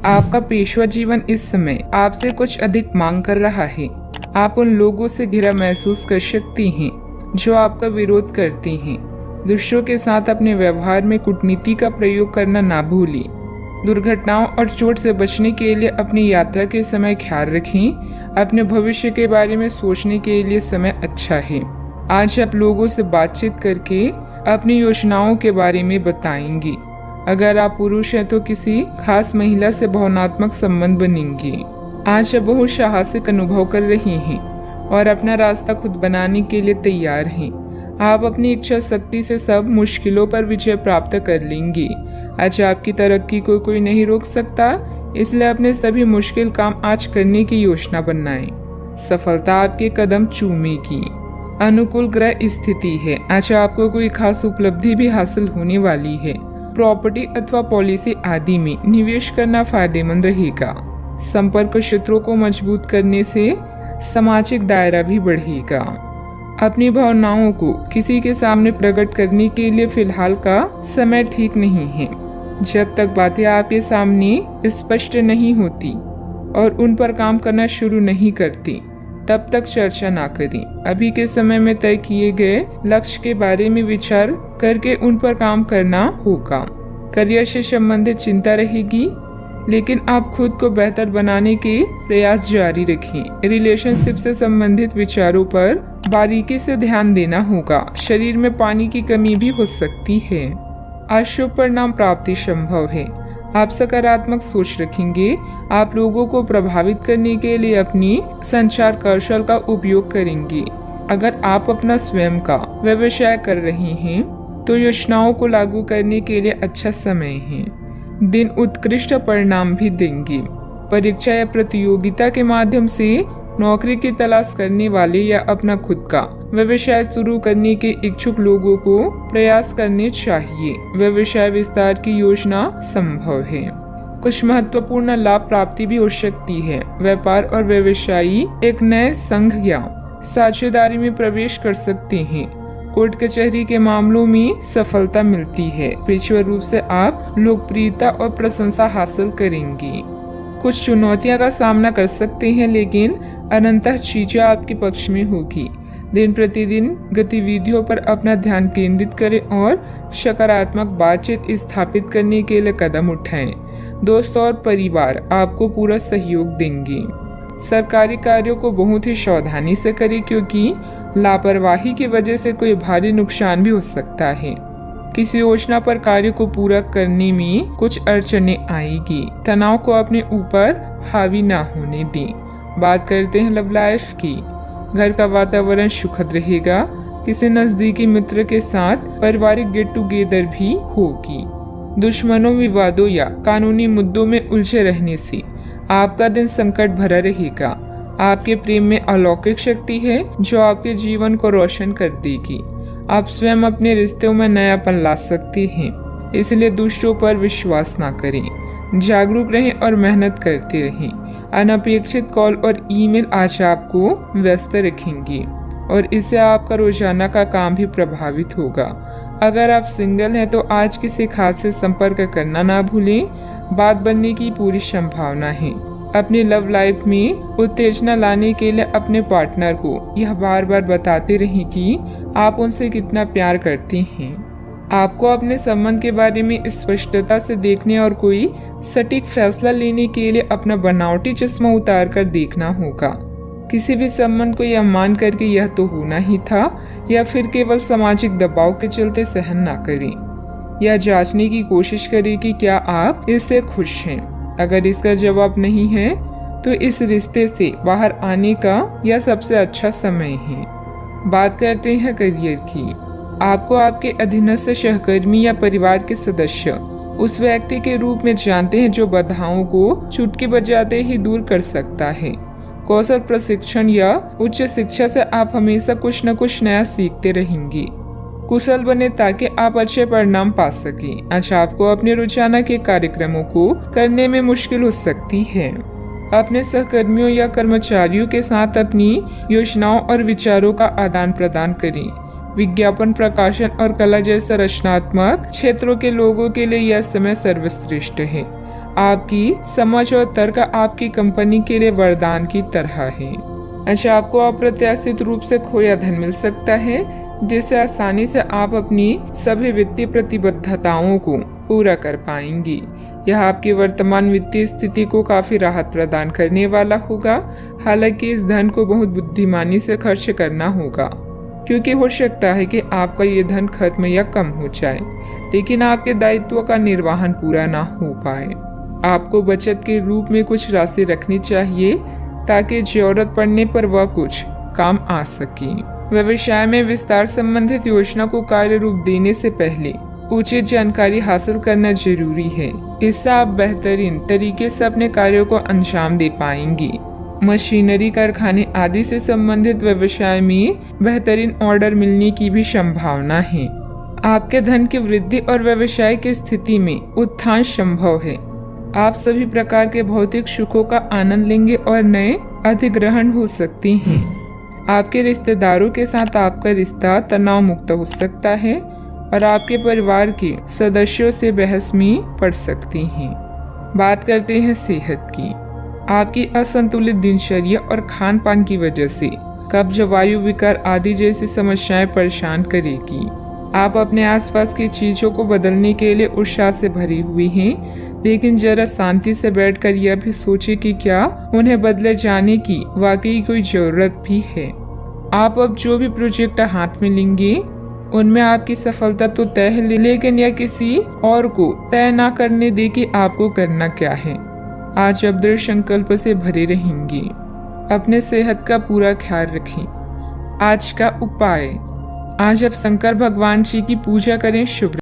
आपका पेशवा जीवन इस समय आपसे कुछ अधिक मांग कर रहा है। आप उन लोगों से घिरा महसूस कर सकती हैं जो आपका विरोध करती हैं। दूसरों के साथ अपने व्यवहार में कूटनीति का प्रयोग करना ना भूलें। दुर्घटनाओं और चोट से बचने के लिए अपनी यात्रा के समय ख्याल रखें। अपने भविष्य के बारे में सोचने के लिए समय अच्छा है। आज आप लोगों से बातचीत करके अपनी योजनाओं के बारे में बताएंगे। अगर आप पुरुष हैं तो किसी खास महिला से भावनात्मक संबंध बनेंगे। आज आप बहुत साहसिक अनुभव कर रहे हैं और अपना रास्ता खुद बनाने के लिए तैयार हैं। आप अपनी इच्छा शक्ति से सब मुश्किलों पर विजय प्राप्त कर लेंगे। आज आपकी तरक्की को कोई नहीं रोक सकता, इसलिए अपने सभी मुश्किल काम आज करने की योजना बनाएं। सफलता आपके कदम चूमेगी। अनुकूल ग्रह स्थिति है। आज आपको कोई खास उपलब्धि भी हासिल होने वाली है। प्रॉपर्टी अथवा पॉलिसी आदि में निवेश करना फायदेमंद रहेगा। संपर्क क्षेत्रों को मजबूत करने से सामाजिक दायरा भी बढ़ेगा। अपनी भावनाओं को किसी के सामने प्रकट करने के लिए फिलहाल का समय ठीक नहीं है। जब तक बातें आपके सामने स्पष्ट नहीं होती और उन पर काम करना शुरू नहीं करती, तब तक चर्चा ना करें। अभी के समय में तय किए गए लक्ष्य के बारे में विचार करके उन पर काम करना होगा। करियर से संबंधित चिंता रहेगी, लेकिन आप खुद को बेहतर बनाने के प्रयास जारी रखें। रिलेशनशिप से संबंधित विचारों पर बारीकी से ध्यान देना होगा। शरीर में पानी की कमी भी हो सकती है। अशुभ परिणाम प्राप्ति संभव है। आप सकारात्मक सोच रखेंगे। आप लोगों को प्रभावित करने के लिए अपनी संचार कौशल का उपयोग करेंगे। अगर आप अपना स्वयं का व्यवसाय कर रहे हैं तो योजनाओं को लागू करने के लिए अच्छा समय है। दिन उत्कृष्ट परिणाम भी देंगे। परीक्षा या प्रतियोगिता के माध्यम से नौकरी की तलाश करने वाले या अपना खुद का व्यवसाय शुरू करने के इच्छुक लोगों को प्रयास करने चाहिए। व्यवसाय विस्तार की योजना संभव है। कुछ महत्वपूर्ण लाभ प्राप्ति भी हो सकती है। व्यापार और व्यवसायी एक नए संघ या साझेदारी में प्रवेश कर सकते हैं। कोर्ट कचहरी के मामलों में सफलता मिलती है। पेशेवर रूप से आप लोकप्रियता और प्रशंसा हासिल करेंगे। कुछ चुनौतियां का सामना कर सकते हैं, लेकिन अनंतः चीजें आपके पक्ष में होगी। दिन प्रतिदिन गतिविधियों पर अपना ध्यान केंद्रित करें और सकारात्मक बातचीत स्थापित करने के लिए कदम उठाएं। दोस्त और परिवार आपको पूरा सहयोग देंगे। सरकारी कार्यों को बहुत ही सावधानी से करें, क्योंकि लापरवाही की वजह से कोई भारी नुकसान भी हो सकता है। किसी योजना पर कार्य को पूरा करने में कुछ अड़चनें आएगी। तनाव को अपने ऊपर हावी ना होने दें। बात करते हैं लव लाइफ की। घर का वातावरण सुखद रहेगा। किसी नजदीकी मित्र के साथ पारिवारिक गेट टुगेदर भी होगी। दुश्मनों, विवादों या कानूनी मुद्दों में उलझे रहने से आपका दिन संकट भरा रहेगा। आपके प्रेम में अलौकिक शक्ति है जो आपके जीवन को रोशन कर देगी। आप स्वयं अपने रिश्तों में नयापन ला सकते हैं, इसलिए दूसरों पर विश्वास ना करें। जागरूक रहें और मेहनत करते रहें। अनपेक्षित कॉल और ईमेल आज आपको व्यस्त रखेंगे और इससे आपका रोजाना का काम भी प्रभावित होगा। अगर आप सिंगल हैं तो आज किसी खास से संपर्क करना ना भूलें। बात बनने की पूरी संभावना है। अपनी लव लाइफ में उत्तेजना लाने के लिए अपने पार्टनर को यह बार बार बताते रहें कि आप उनसे कितना प्यार करते हैं। आपको अपने संबंध के बारे में स्पष्टता से देखने और कोई सटीक फैसला लेने के लिए अपना बनावटी चश्मा उतार कर देखना होगा। किसी भी संबंध को यह मान करके यह तो होना ही था या फिर केवल सामाजिक दबाव के चलते सहन ना करें। यह जांचने की कोशिश करें कि क्या आप इससे खुश हैं। अगर इसका जवाब नहीं है तो इस रिश्ते से बाहर आने का यह सबसे अच्छा समय है। बात करते हैं करियर की। आपको आपके अधीनस्थ सहकर्मी या परिवार के सदस्य उस व्यक्ति के रूप में जानते हैं जो बाधाओं को चुटकी बजाते ही दूर कर सकता है। कौशल प्रशिक्षण या उच्च शिक्षा से आप हमेशा कुछ न कुछ नया सीखते रहेंगे। कुशल बने ताकि आप अच्छे परिणाम पा सकें। आज आपको अपने रोजाना के कार्यक्रमों को करने में मुश्किल हो सकती है। अपने सहकर्मियों या कर्मचारियों के साथ अपनी योजनाओं और विचारों का आदान प्रदान करें। विज्ञापन, प्रकाशन और कला जैसे रचनात्मक क्षेत्रों के लोगों के लिए यह समय सर्वश्रेष्ठ है। आपकी समझ और तर्क आपकी कंपनी के लिए वरदान की तरह है। अच्छा, आपको अप्रत्याशित रूप से खोया धन मिल सकता है, जिससे आसानी से आप अपनी सभी वित्तीय प्रतिबद्धताओं को पूरा कर पाएंगी। यह आपकी वर्तमान वित्तीय स्थिति को काफी राहत प्रदान करने वाला होगा। हालांकि इस धन को बहुत बुद्धिमानी से खर्च करना होगा, क्योंकि हो सकता है कि आपका ये धन खत्म या कम हो जाए, लेकिन आपके दायित्वों का निर्वहन पूरा ना हो पाए। आपको बचत के रूप में कुछ राशि रखनी चाहिए, ताकि जरूरत पड़ने पर वह कुछ काम आ सके। व्यवसाय में विस्तार संबंधित योजना को कार्य रूप देने से पहले उचित जानकारी हासिल करना जरूरी है। इससे आप बेहतरीन तरीके से अपने कार्यों को अंजाम दे पाएंगी। मशीनरी, कारखाने आदि से संबंधित व्यवसाय में बेहतरीन ऑर्डर मिलने की भी संभावना है। आपके धन की वृद्धि और व्यवसाय की स्थिति में उत्थान संभव है। आप सभी प्रकार के भौतिक सुखों का आनंद लेंगे और नए अधिग्रहण हो सकते हैं। आपके रिश्तेदारों के साथ आपका रिश्ता तनाव मुक्त हो सकता है और आपके परिवार के सदस्यों से बहस में पड़ सकते हैं। बात करते हैं सेहत की। आपकी असंतुलित दिनचर्या और खान पान की वजह से कब्ज, वायु विकार आदि जैसी समस्याएं परेशान करेगी। आप अपने आसपास की चीजों को बदलने के लिए उत्साह से भरी हुई हैं, लेकिन जरा शांति से बैठकर यह भी सोचें कि क्या उन्हें बदले जाने की वाकई कोई जरूरत भी है। आप अब जो भी प्रोजेक्ट हाथ में लेंगे उनमें आपकी सफलता तो तय है, लेकिन यह किसी और को तय ना करने दे कि आपको करना क्या है। आज आप दृढ़ संकल्प से भरे रहेंगे। अपने सेहत का पूरा ख्याल रखें। आज का उपाय, आज आप शंकर भगवान जी की पूजा करें। शुभ